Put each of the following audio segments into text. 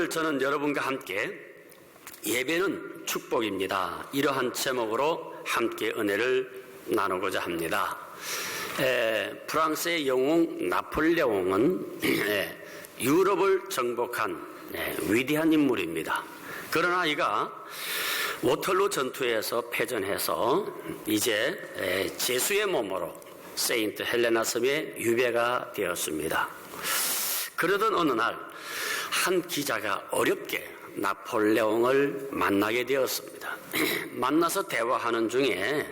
오늘 저는 여러분과 함께 예배는 축복입니다, 이러한 제목으로 함께 은혜를 나누고자 합니다. 프랑스의 영웅 나폴레옹은 유럽을 정복한 위대한 인물입니다. 그러나 이가 워털루 전투에서 패전해서 이제 제수의 몸으로 세인트 헬레나 섬에 유배가 되었습니다. 그러던 어느 날 한 기자가 어렵게 나폴레옹을 만나게 되었습니다. 만나서 대화하는 중에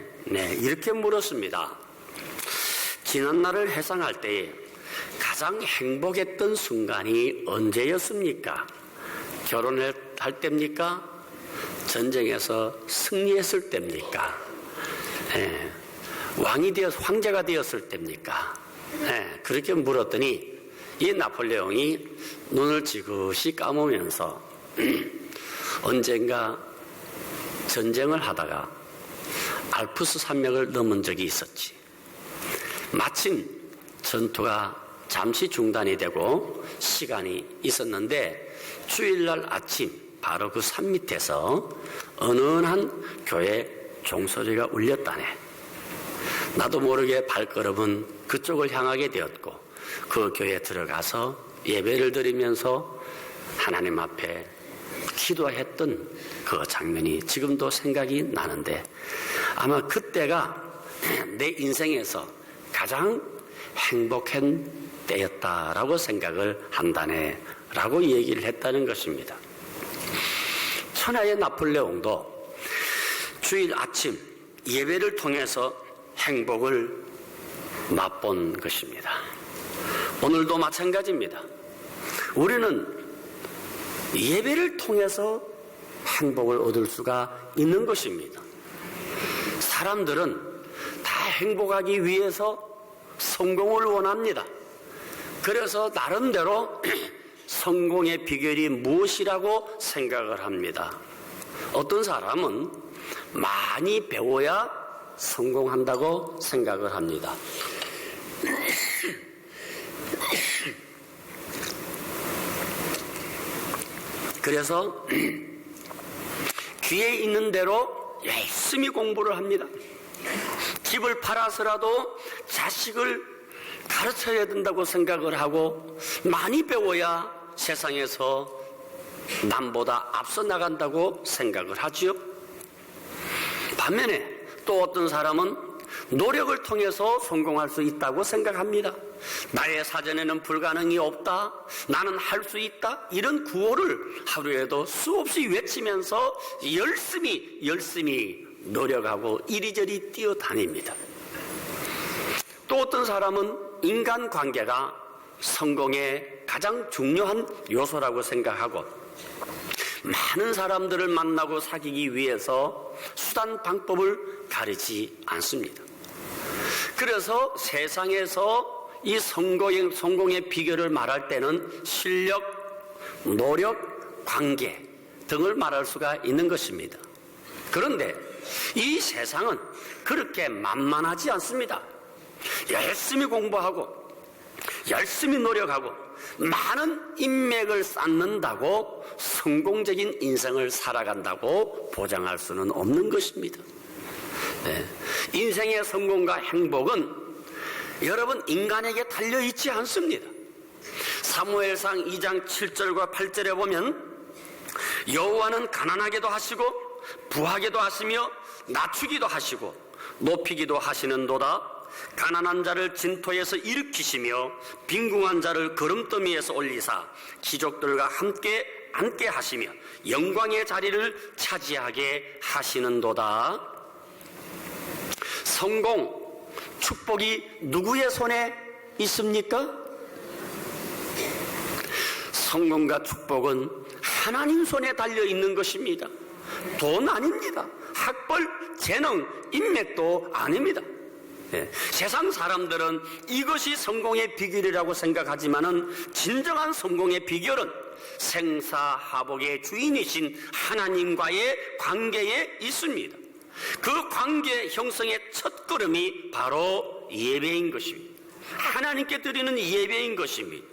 이렇게 물었습니다. 지난날을 회상할 때에 가장 행복했던 순간이 언제였습니까? 결혼할 때입니까? 전쟁에서 승리했을 때입니까? 황제가 되었을 때입니까? 그렇게 물었더니 이 나폴레옹이 눈을 지그시 감으면서 언젠가 전쟁을 하다가 알프스 산맥을 넘은 적이 있었지. 마침 전투가 잠시 중단이 되고 시간이 있었는데 주일날 아침 바로 그 산 밑에서 은은한 교회 종소리가 울렸다네. 나도 모르게 발걸음은 그쪽을 향하게 되었고 그 교회에 들어가서 예배를 드리면서 하나님 앞에 기도했던 그 장면이 지금도 생각이 나는데 아마 그때가 내 인생에서 가장 행복한 때였다라고 생각을 한다네 라고 얘기를 했다는 것입니다. 천하의 나폴레옹도 주일 아침 예배를 통해서 행복을 맛본 것입니다. 오늘도 마찬가지입니다. 우리는 예배를 통해서 행복을 얻을 수가 있는 것입니다. 사람들은 다 행복하기 위해서 성공을 원합니다. 그래서 나름대로 성공의 비결이 무엇이라고 생각을 합니다. 어떤 사람은 많이 배워야 성공한다고 생각을 합니다. 그래서 귀에 있는 대로 열심히 공부를 합니다. 집을 팔아서라도 자식을 가르쳐야 된다고 생각을 하고 많이 배워야 세상에서 남보다 앞서 나간다고 생각을 하지요. 반면에 또 어떤 사람은 노력을 통해서 성공할 수 있다고 생각합니다. 나의 사전에는 불가능이 없다, 나는 할 수 있다, 이런 구호를 하루에도 수없이 외치면서 열심히 노력하고 이리저리 뛰어다닙니다. 또 어떤 사람은 인간관계가 성공의 가장 중요한 요소라고 생각하고 많은 사람들을 만나고 사귀기 위해서 수단 방법을 가리지 않습니다. 그래서 세상에서 이 성공의 비결을 말할 때는 실력, 노력, 관계 등을 말할 수가 있는 것입니다. 그런데 이 세상은 그렇게 만만하지 않습니다. 열심히 공부하고 열심히 노력하고 많은 인맥을 쌓는다고 성공적인 인생을 살아간다고 보장할 수는 없는 것입니다. 인생의 성공과 행복은 여러분 인간에게 달려있지 않습니다. 사무엘상 2장 7절과 8절에 보면 여호와는 가난하게도 하시고 부하게도 하시며 낮추기도 하시고 높이기도 하시는도다. 가난한 자를 진토에서 일으키시며 빈궁한 자를 거름더미에서 올리사 귀족들과 함께 앉게 하시며 영광의 자리를 차지하게 하시는도다. 성공, 축복이 누구의 손에 있습니까? 성공과 축복은 하나님 손에 달려있는 것입니다. 돈 아닙니다. 학벌, 재능, 인맥도 아닙니다. 세상 사람들은 이것이 성공의 비결이라고 생각하지만은 진정한 성공의 비결은 생사하복의 주인이신 하나님과의 관계에 있습니다. 그 관계 형성의 첫 걸음이 바로 예배인 것입니다. 하나님께 드리는 예배인 것입니다.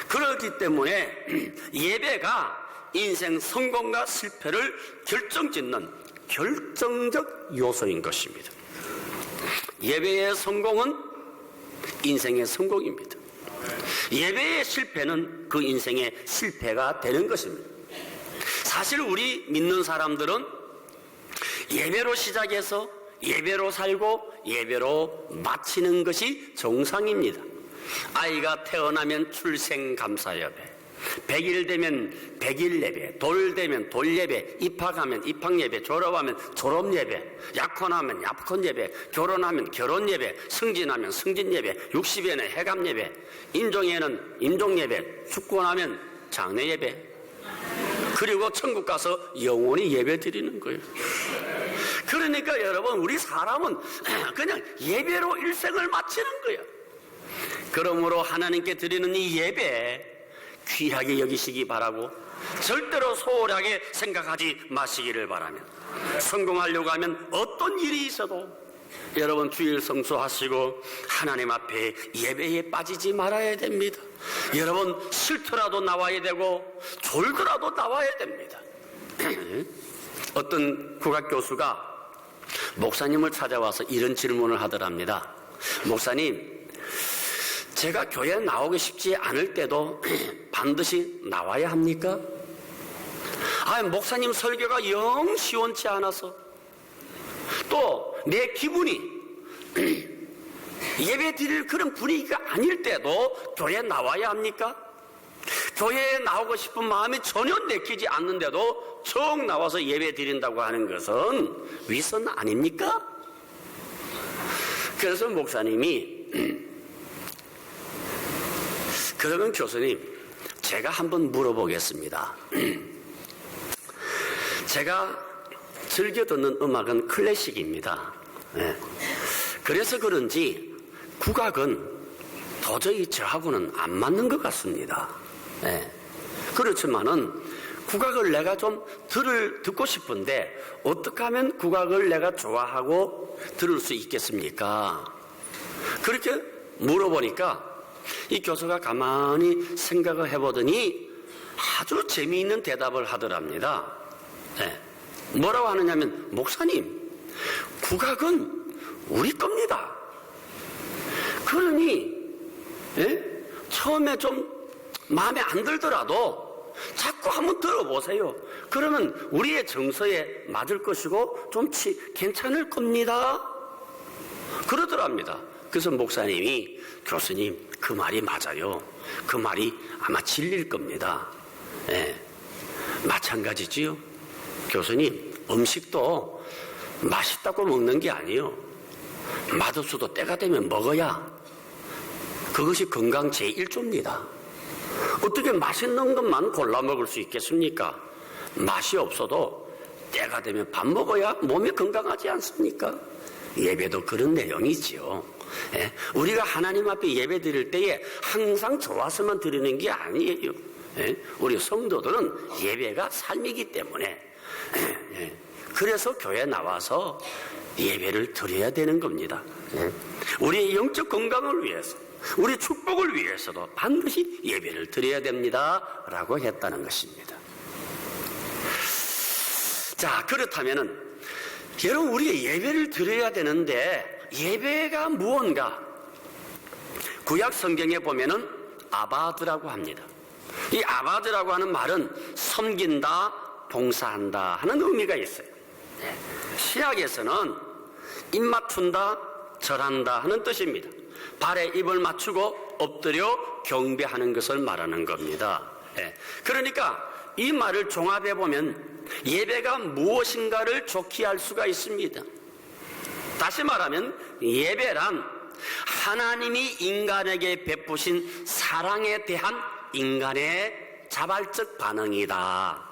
그렇기 때문에 예배가 인생 성공과 실패를 결정짓는 결정적 요소인 것입니다. 예배의 성공은 인생의 성공입니다. 예배의 실패는 그 인생의 실패가 되는 것입니다. 사실 우리 믿는 사람들은 예배로 시작해서 예배로 살고 예배로 마치는 것이 정상입니다. 아이가 태어나면 출생감사예배, 100일 되면 100일 예배, 돌 되면 돌 예배, 입학하면 입학 예배, 졸업하면 졸업 예배, 약혼하면 약혼 예배, 결혼하면 결혼 예배, 승진하면 승진 예배, 60에는 해감 예배, 임종에는 임종 예배, 축구하면 장례 예배, 그리고 천국 가서 영원히 예배 드리는 거예요. 그러니까 여러분, 우리 사람은 그냥 예배로 일생을 마치는 거예요. 그러므로 하나님께 드리는 이 예배 귀하게 여기시기 바라고 절대로 소홀하게 생각하지 마시기를 바라며, 성공하려고 하면 어떤 일이 있어도 여러분 주일 성수하시고 하나님 앞에 예배에 빠지지 말아야 됩니다. 여러분 싫더라도 나와야 되고 졸더라도 나와야 됩니다. 어떤 국악교수가 목사님을 찾아와서 이런 질문을 하더랍니다. 목사님, 제가 교회에 나오기 쉽지 않을 때도 반드시 나와야 합니까? 목사님 설교가 영 시원치 않아서, 또 내 기분이 예배 드릴 그런 분위기가 아닐 때도 교회에 나와야 합니까? 교회에 나오고 싶은 마음이 전혀 내키지 않는데도 정 나와서 예배 드린다고 하는 것은 위선 아닙니까? 그래서 목사님이 그러면 교수님, 제가 한번 물어보겠습니다. 제가 즐겨 듣는 음악은 클래식입니다. 그래서 그런지 국악은 도저히 저하고는 안 맞는 것 같습니다. 그렇지만은 국악을 내가 좀 듣고 싶은데 어떻게 하면 국악을 내가 좋아하고 들을 수 있겠습니까? 그렇게 물어보니까 이 교수가 가만히 생각을 해보더니 아주 재미있는 대답을 하더랍니다. 뭐라고 하느냐면, 목사님, 국악은 우리 겁니다. 그러니 처음에 좀 마음에 안 들더라도 자꾸 한번 들어보세요. 그러면 우리의 정서에 맞을 것이고 좀 괜찮을 겁니다. 그러더랍니다. 그래서 목사님이, 교수님, 그 말이 맞아요. 그 말이 아마 진리일 겁니다. 마찬가지지요. 교수님, 음식도 맛있다고 먹는 게 아니에요. 맛없어도 때가 되면 먹어야 그것이 건강 제1조입니다. 어떻게 맛있는 것만 골라 먹을 수 있겠습니까? 맛이 없어도 때가 되면 밥 먹어야 몸이 건강하지 않습니까? 예배도 그런 내용이지요. 우리가 하나님 앞에 예배 드릴 때에 항상 좋아서만 드리는 게 아니에요. 우리 성도들은 예배가 삶이기 때문에 그래서 교회에 나와서 예배를 드려야 되는 겁니다. 우리의 영적 건강을 위해서, 우리 축복을 위해서도 반드시 예배를 드려야 됩니다 라고 했다는 것입니다. 자, 그렇다면은 여러분, 우리가 예배를 드려야 되는데 예배가 무언가? 구약 성경에 보면은 아바드라고 합니다. 이 아바드라고 하는 말은 섬긴다, 봉사한다 하는 의미가 있어요. 신약에서는 입 맞춘다, 절한다 하는 뜻입니다. 발에 입을 맞추고 엎드려 경배하는 것을 말하는 겁니다. 그러니까 이 말을 종합해 보면 예배가 무엇인가를 좋게 알 수가 있습니다. 다시 말하면 예배란 하나님이 인간에게 베푸신 사랑에 대한 인간의 자발적 반응이다.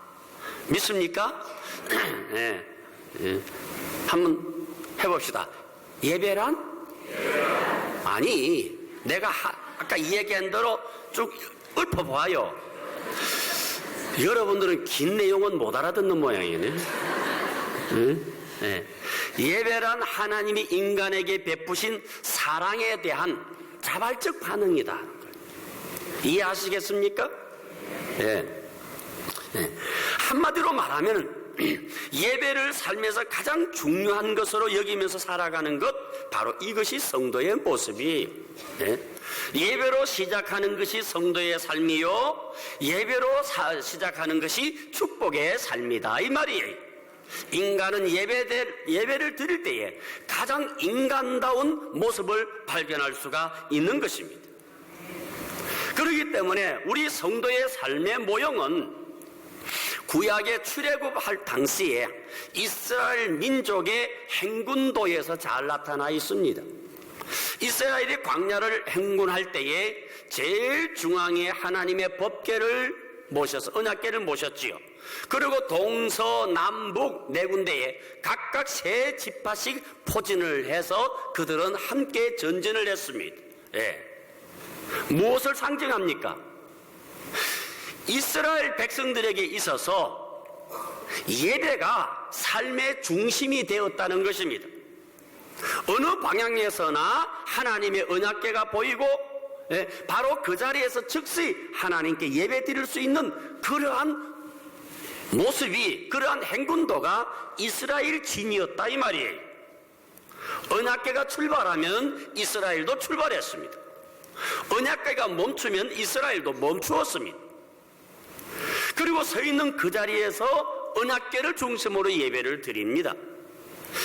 믿습니까? 한번 해봅시다. 예배란? 아니, 내가 아까 얘기한 대로 쭉 읊어봐요. 여러분들은 긴 내용은 못 알아듣는 모양이네. 예배란 하나님이 인간에게 베푸신 사랑에 대한 자발적 반응이다. 이해하시겠습니까? 예. 한마디로 말하면 예배를 삶에서 가장 중요한 것으로 여기면서 살아가는 것, 바로 이것이 성도의 모습이, 예배로 시작하는 것이 성도의 삶이요, 예배로 시작하는 것이 축복의 삶이다, 이 말이에요. 인간은 예배를 드릴 때에 가장 인간다운 모습을 발견할 수가 있는 것입니다. 그렇기 때문에 우리 성도의 삶의 모형은 구약의 출애굽할 당시에 이스라엘 민족의 행군도에서 잘 나타나 있습니다. 이스라엘이 광야를 행군할 때에 제일 중앙에 하나님의 법궤를 모셔서 언약궤를 모셨지요. 그리고 동서남북 네 군데에 각각 세 지파씩 포진을 해서 그들은 함께 전진을 했습니다. 무엇을 상징합니까? 이스라엘 백성들에게 있어서 예배가 삶의 중심이 되었다는 것입니다. 어느 방향에서나 하나님의 언약궤가 보이고 바로 그 자리에서 즉시 하나님께 예배 드릴 수 있는 그러한 모습이, 그러한 행군도가 이스라엘 진이었다, 이 말이에요. 언약궤가 출발하면 이스라엘도 출발했습니다. 언약궤가 멈추면 이스라엘도 멈추었습니다. 그리고 서 있는 그 자리에서 언약궤를 중심으로 예배를 드립니다.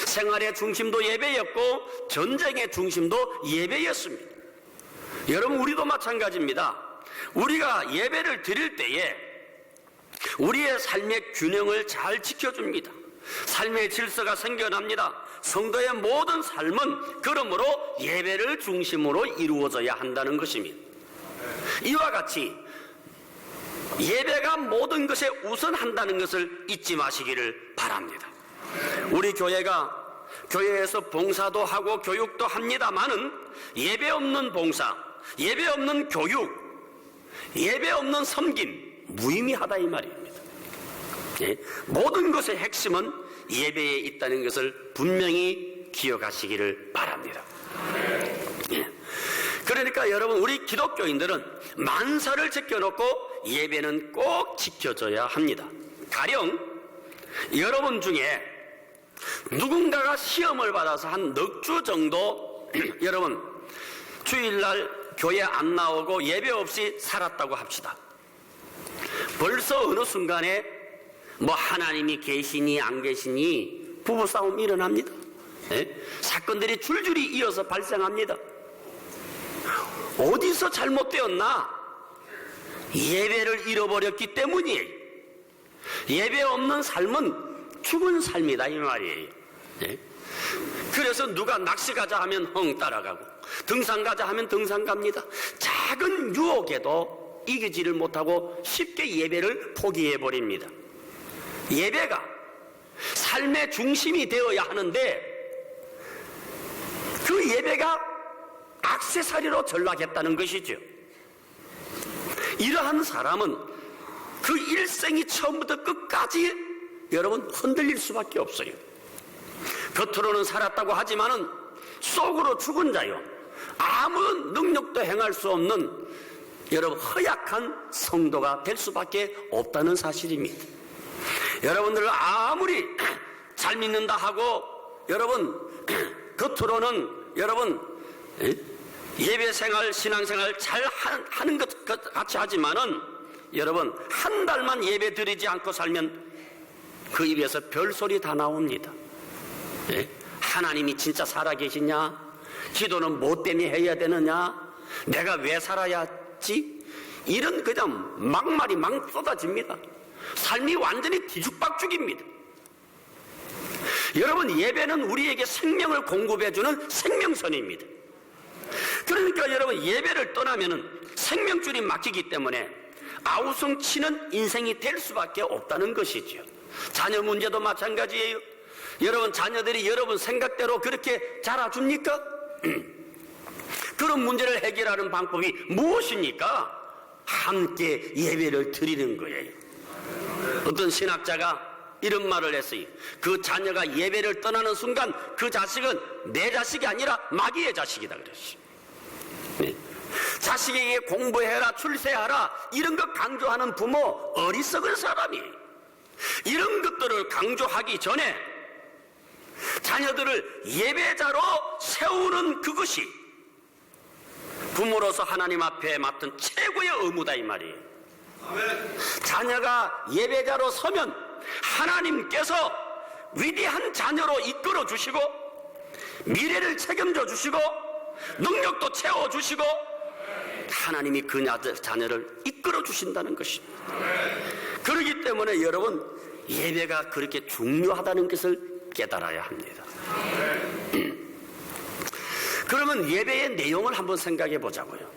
생활의 중심도 예배였고 전쟁의 중심도 예배였습니다. 여러분, 우리도 마찬가지입니다. 우리가 예배를 드릴 때에 우리의 삶의 균형을 잘 지켜줍니다. 삶의 질서가 생겨납니다. 성도의 모든 삶은 그러므로 예배를 중심으로 이루어져야 한다는 것입니다. 이와 같이 예배가 모든 것에 우선한다는 것을 잊지 마시기를 바랍니다. 우리 교회에서 봉사도 하고 교육도 합니다마는 예배 없는 봉사, 예배 없는 교육, 예배 없는 섬김, 무의미하다, 이 말입니다. 모든 것의 핵심은 예배에 있다는 것을 분명히 기억하시기를 바랍니다. 그러니까 여러분, 우리 기독교인들은 만사를 지켜놓고 예배는 꼭 지켜줘야 합니다. 가령 여러분 중에 누군가가 시험을 받아서 한 넉 주 정도 여러분 주일날 교회 안 나오고 예배 없이 살았다고 합시다. 벌써 어느 순간에 하나님이 계시니 안 계시니 부부싸움이 일어납니다. 사건들이 줄줄이 이어서 발생합니다. 어디서 잘못되었나? 예배를 잃어버렸기 때문이에요. 예배 없는 삶은 죽은 삶이다, 이 말이에요. 그래서 누가 낚시 가자 하면 따라가고, 등산 가자 하면 등산 갑니다. 작은 유혹에도 이기지를 못하고 쉽게 예배를 포기해버립니다. 예배가 삶의 중심이 되어야 하는데 그 예배가 액세서리로 전락했다는 것이죠. 이러한 사람은 그 일생이 처음부터 끝까지 여러분 흔들릴 수밖에 없어요. 겉으로는 살았다고 하지만은 속으로 죽은 자요, 아무런 능력도 행할 수 없는 여러분 허약한 성도가 될 수밖에 없다는 사실입니다. 여러분들 아무리 잘 믿는다 하고 여러분 겉으로는 여러분 예배생활, 신앙생활 잘 하는 것 같이 하지만은 여러분 한 달만 예배 드리지 않고 살면 그 입에서 별소리 다 나옵니다. 하나님이 진짜 살아계시냐? 기도는 뭐 때문에 해야 되느냐? 내가 왜 살아야지? 이런 그냥 막말이 막 쏟아집니다. 삶이 완전히 뒤죽박죽입니다. 여러분, 예배는 우리에게 생명을 공급해주는 생명선입니다. 그러니까 여러분, 예배를 떠나면은 생명줄이 막히기 때문에 아우성치는 인생이 될 수밖에 없다는 것이죠. 자녀 문제도 마찬가지예요. 여러분, 자녀들이 여러분 생각대로 그렇게 자라줍니까? 그런 문제를 해결하는 방법이 무엇입니까? 함께 예배를 드리는 거예요. 어떤 신학자가 이런 말을 했어요. 그 자녀가 예배를 떠나는 순간 그 자식은 내 자식이 아니라 마귀의 자식이다 그랬어요. 자식에게 공부해라, 출세하라 이런 것 강조하는 부모, 어리석은 사람이 이런 것들을 강조하기 전에 자녀들을 예배자로 세우는 그것이 부모로서 하나님 앞에 맡은 최고의 의무다 이 말이에요. 자녀가 예배자로 서면 하나님께서 위대한 자녀로 이끌어 주시고 미래를 책임져 주시고 능력도 채워 주시고 하나님이 그 자녀를 이끌어 주신다는 것입니다. 그렇기 때문에 여러분, 예배가 그렇게 중요하다는 것을 깨달아야 합니다. 그러면 예배의 내용을 한번 생각해 보자고요.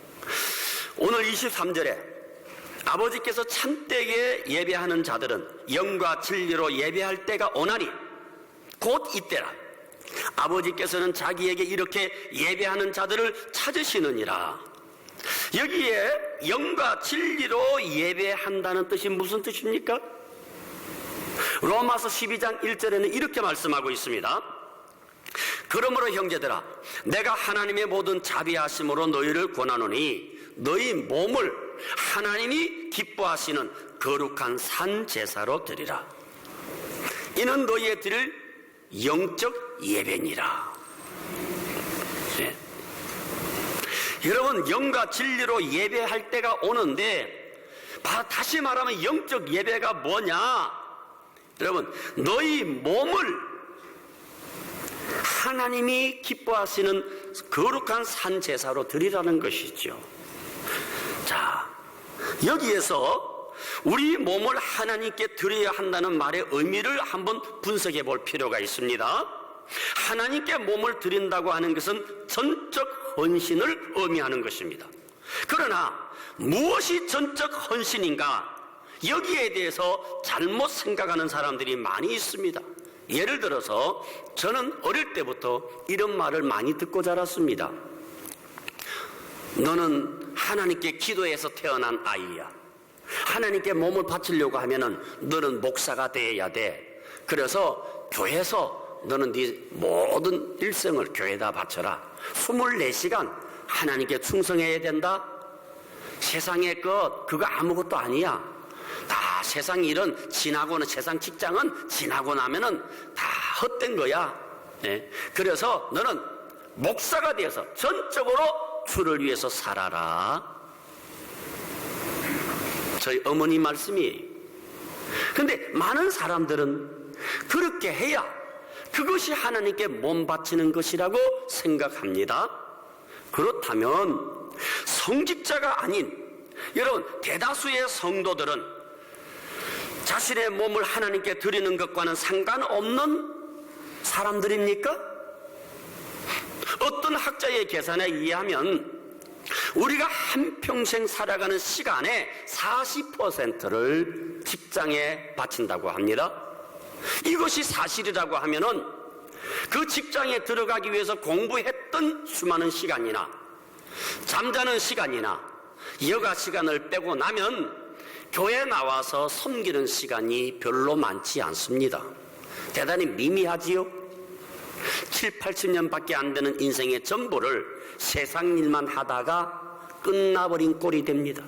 오늘 23절에 아버지께서 참되게 예배하는 자들은 영과 진리로 예배할 때가 오나니 곧 이때라. 아버지께서는 자기에게 이렇게 예배하는 자들을 찾으시느니라. 여기에 영과 진리로 예배한다는 뜻이 무슨 뜻입니까? 로마서 12장 1절에는 이렇게 말씀하고 있습니다. 그러므로 형제들아, 내가 하나님의 모든 자비하심으로 너희를 권하노니 너희 몸을 하나님이 기뻐하시는 거룩한 산 제사로 드리라. 이는 너희의 드릴 영적 예배니라. 네. 여러분, 영과 진리로 예배할 때가 오는데, 다시 말하면 영적 예배가 뭐냐? 여러분, 너희 몸을 하나님이 기뻐하시는 거룩한 산 제사로 드리라는 것이죠. 자, 여기에서 우리 몸을 하나님께 드려야 한다는 말의 의미를 한번 분석해 볼 필요가 있습니다. 하나님께 몸을 드린다고 하는 것은 전적 헌신을 의미하는 것입니다. 그러나 무엇이 전적 헌신인가? 여기에 대해서 잘못 생각하는 사람들이 많이 있습니다. 예를 들어서 저는 어릴 때부터 이런 말을 많이 듣고 자랐습니다. 너는 하나님께 기도해서 태어난 아이야. 하나님께 몸을 바치려고 하면은 너는 목사가 돼야 돼. 그래서 교회에서 너는 네 모든 일생을 교회에다 바쳐라. 24시간 하나님께 충성해야 된다. 세상의 것 그거 아무것도 아니야. 다 세상 일은 지나고는, 세상 직장은 지나고 나면은 다 헛된 거야. 네. 그래서 너는 목사가 되어서 전적으로 주를 위해서 살아라. 저희 어머니 말씀이에요. 근데 많은 사람들은 그렇게 해야 그것이 하나님께 몸 바치는 것이라고 생각합니다. 그렇다면 성직자가 아닌 여러분, 대다수의 성도들은 자신의 몸을 하나님께 드리는 것과는 상관없는 사람들입니까? 어떤 학자의 계산에 의하면 우리가 한평생 살아가는 시간의 40%를 직장에 바친다고 합니다. 이것이 사실이라고 하면은 그 직장에 들어가기 위해서 공부했던 수많은 시간이나 잠자는 시간이나 여가 시간을 빼고 나면 교회에 나와서 섬기는 시간이 별로 많지 않습니다. 대단히 미미하지요? 7, 80년밖에 안 되는 인생의 전부를 세상 일만 하다가 끝나버린 꼴이 됩니다.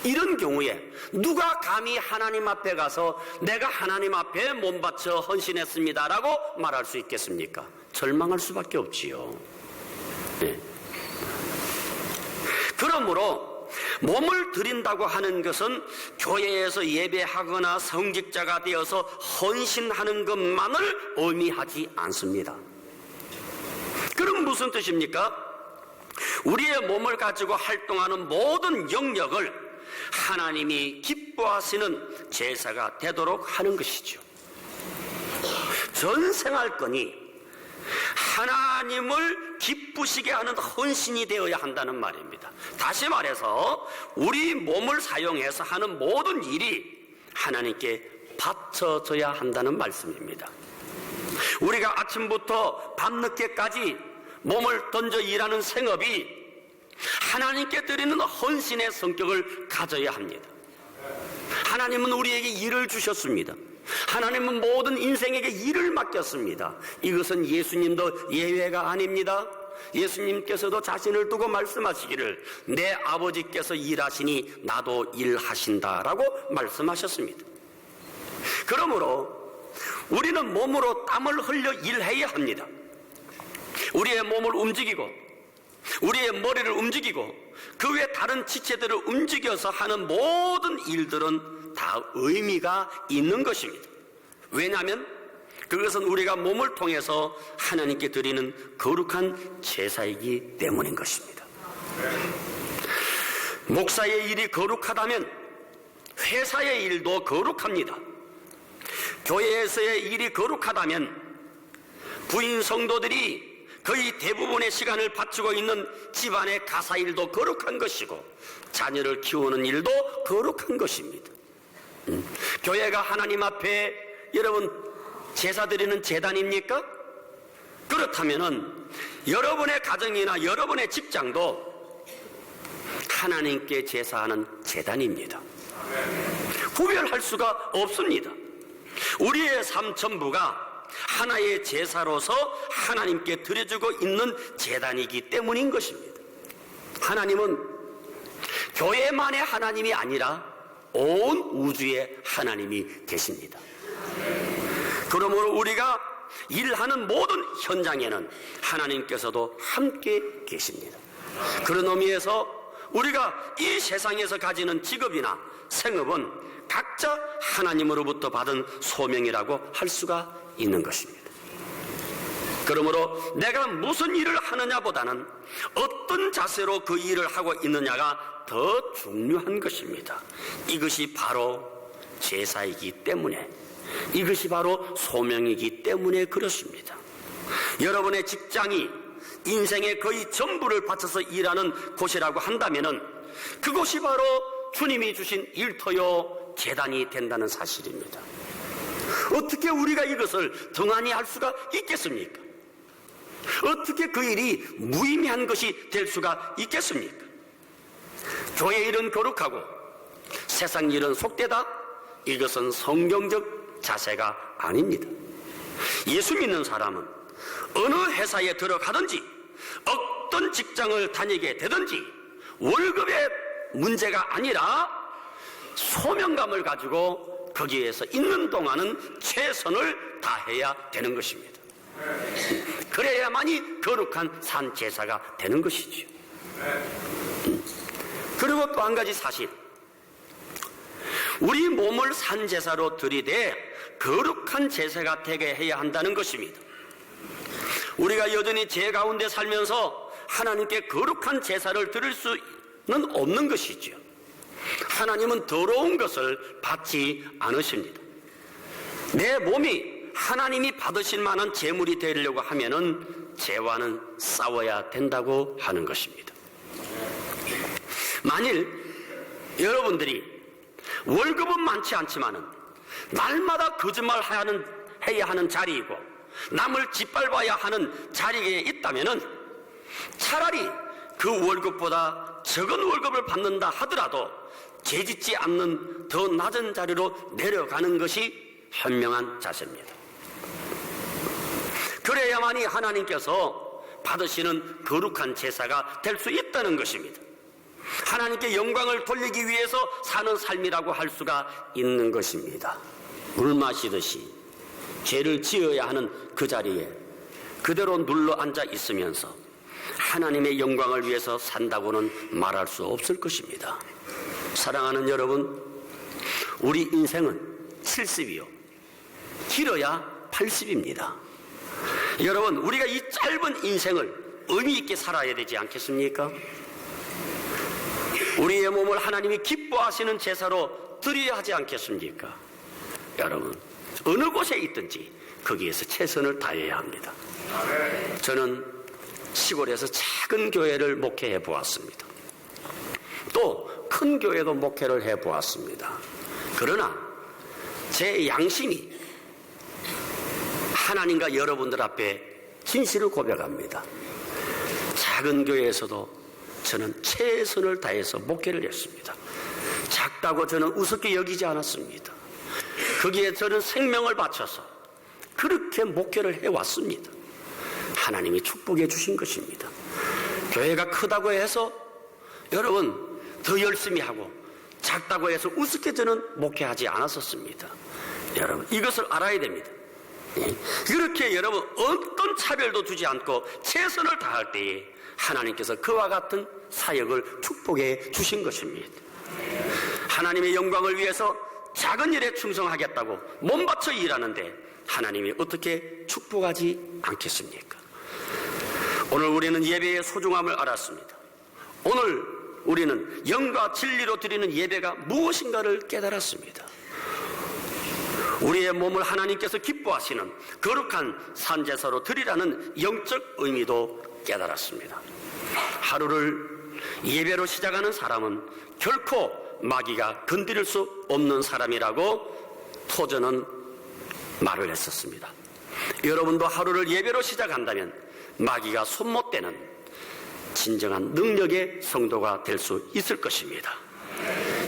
이런 경우에 누가 감히 하나님 앞에 가서 내가 하나님 앞에 몸 바쳐 헌신했습니다라고 말할 수 있겠습니까? 절망할 수밖에 없지요. 네. 그러므로 몸을 드린다고 하는 것은 교회에서 예배하거나 성직자가 되어서 헌신하는 것만을 의미하지 않습니다. 그럼 무슨 뜻입니까? 우리의 몸을 가지고 활동하는 모든 영역을 하나님이 기뻐하시는 제사가 되도록 하는 것이죠. 전 생활권이 하나님을 기쁘시게 하는 헌신이 되어야 한다는 말입니다. 다시 말해서 우리 몸을 사용해서 하는 모든 일이 하나님께 바쳐져야 한다는 말씀입니다. 우리가 아침부터 밤늦게까지 몸을 던져 일하는 생업이 하나님께 드리는 헌신의 성격을 가져야 합니다. 하나님은 우리에게 일을 주셨습니다. 하나님은 모든 인생에게 일을 맡겼습니다. 이것은 예수님도 예외가 아닙니다. 예수님께서도 자신을 두고 말씀하시기를 내 아버지께서 일하시니 나도 일하신다라고 말씀하셨습니다. 그러므로 우리는 몸으로 땀을 흘려 일해야 합니다. 우리의 몸을 움직이고 우리의 머리를 움직이고 그 외 다른 지체들을 움직여서 하는 모든 일들은 다 의미가 있는 것입니다. 왜냐하면 그것은 우리가 몸을 통해서 하나님께 드리는 거룩한 제사이기 때문인 것입니다. 목사의 일이 거룩하다면 회사의 일도 거룩합니다. 교회에서의 일이 거룩하다면 부인 성도들이 거의 대부분의 시간을 바치고 있는 집안의 가사일도 거룩한 것이고 자녀를 키우는 일도 거룩한 것입니다. 교회가 하나님 앞에 여러분 제사 드리는 제단입니까? 그렇다면은 여러분의 가정이나 여러분의 직장도 하나님께 제사하는 제단입니다. 구별할 수가 없습니다. 우리의 삶 전부가 하나의 제사로서 하나님께 드려주고 있는 제단이기 때문인 것입니다. 하나님은 교회만의 하나님이 아니라 온 우주의 하나님이 계십니다. 그러므로 우리가 일하는 모든 현장에는 하나님께서도 함께 계십니다. 그런 의미에서 우리가 이 세상에서 가지는 직업이나 생업은 각자 하나님으로부터 받은 소명이라고 할 수가 있는 것입니다. 그러므로 내가 무슨 일을 하느냐보다는 어떤 자세로 그 일을 하고 있느냐가 더 중요한 것입니다. 이것이 바로 제사이기 때문에, 이것이 바로 소명이기 때문에 그렇습니다. 여러분의 직장이 인생의 거의 전부를 바쳐서 일하는 곳이라고 한다면은 그곳이 바로 주님이 주신 일터요 제단이 된다는 사실입니다. 어떻게 우리가 이것을 등한히 할 수가 있겠습니까? 어떻게 그 일이 무의미한 것이 될 수가 있겠습니까? 교회 일은 거룩하고 세상 일은 속되다? 이것은 성경적 자세가 아닙니다. 예수 믿는 사람은 어느 회사에 들어가든지 어떤 직장을 다니게 되든지 월급의 문제가 아니라 소명감을 가지고 거기에서 있는 동안은 최선을 다해야 되는 것입니다. 그래야만이 거룩한 산 제사가 되는 것이죠. 그리고 또 한 가지 사실, 우리 몸을 산 제사로 들이대 거룩한 제사가 되게 해야 한다는 것입니다. 우리가 여전히 죄 가운데 살면서 하나님께 거룩한 제사를 드릴 수는 없는 것이죠. 하나님은 더러운 것을 받지 않으십니다. 내 몸이 하나님이 받으실 만한 제물이 되려고 하면은 죄와는 싸워야 된다고 하는 것입니다. 만일 여러분들이 월급은 많지 않지만은 날마다 거짓말 해야 하는 자리이고 남을 짓밟아야 하는 자리에 있다면은 차라리 그 월급보다 적은 월급을 받는다 하더라도 죄짓지 않는 더 낮은 자리로 내려가는 것이 현명한 자세입니다. 그래야만이 하나님께서 받으시는 거룩한 제사가 될 수 있다는 것입니다. 하나님께 영광을 돌리기 위해서 사는 삶이라고 할 수가 있는 것입니다. 물 마시듯이 죄를 지어야 하는 그 자리에 그대로 눌러 앉아 있으면서 하나님의 영광을 위해서 산다고는 말할 수 없을 것입니다. 사랑하는 여러분, 우리 인생은 70이요 길어야 80입니다. 여러분, 우리가 이 짧은 인생을 의미 있게 살아야 되지 않겠습니까? 우리의 몸을 하나님이 기뻐하시는 제사로 드려야 하지 않겠습니까? 여러분, 어느 곳에 있든지 거기에서 최선을 다해야 합니다. 저는 시골에서 작은 교회를 목회해 보았습니다. 또 큰 교회도 목회를 해 보았습니다. 그러나 제 양심이 하나님과 여러분들 앞에 진실을 고백합니다. 작은 교회에서도 저는 최선을 다해서 목회를 했습니다. 작다고 저는 우습게 여기지 않았습니다. 거기에 저는 생명을 바쳐서 그렇게 목회를 해왔습니다. 하나님이 축복해 주신 것입니다. 교회가 크다고 해서 여러분 더 열심히 하고 작다고 해서 우습게 저는 목회하지 않았었습니다. 여러분 이것을 알아야 됩니다. 그렇게 여러분 어떤 차별도 두지 않고 최선을 다할 때에 하나님께서 그와 같은 사역을 축복해 주신 것입니다. 하나님의 영광을 위해서 작은 일에 충성하겠다고 몸바쳐 일하는데 하나님이 어떻게 축복하지 않겠습니까? 오늘 우리는 예배의 소중함을 알았습니다. 오늘 우리는 영과 진리로 드리는 예배가 무엇인가를 깨달았습니다. 우리의 몸을 하나님께서 기뻐하시는 거룩한 산제사로 드리라는 영적 의미도 깨달았습니다. 하루를 예배로 시작하는 사람은 결코 마귀가 건드릴 수 없는 사람이라고 토저는 말을 했었습니다. 여러분도 하루를 예배로 시작한다면 마귀가 손 못 대는 진정한 능력의 성도가 될 수 있을 것입니다.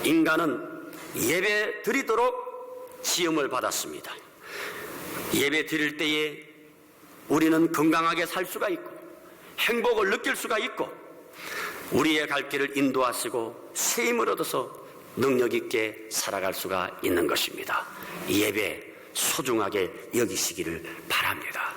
인간은 예배 드리도록 지음을 받았습니다. 예배 드릴 때에 우리는 건강하게 살 수가 있고 행복을 느낄 수가 있고 우리의 갈 길을 인도하시고 새 힘을 얻어서 능력 있게 살아갈 수가 있는 것입니다. 예배 소중하게 여기시기를 바랍니다.